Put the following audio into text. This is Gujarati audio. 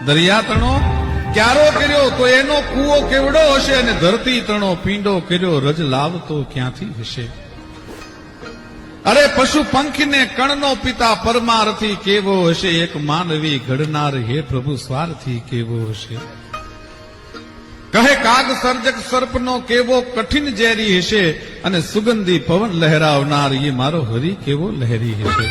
દરિયા તણો ક્યારો કર્યો તો એનો કૂવો કેવડો હશે, અને ધરતી તણો પીંડો કર્યો રજ લાવતો ક્યાંથી હશે. અરે પશુ પંખીને કણનો પિતા પરમારથી કેવો હશે, એક માનવી ઘડનાર હે પ્રભુ સ્વાર્થી કેવો હશે. કહે કાગ સર્જક સર્પનો કેવો કઠિન ઝેરી હશે, અને સુગંધી પવન લહેરાવનાર એ મારો હરી કેવો લહેરી હશે.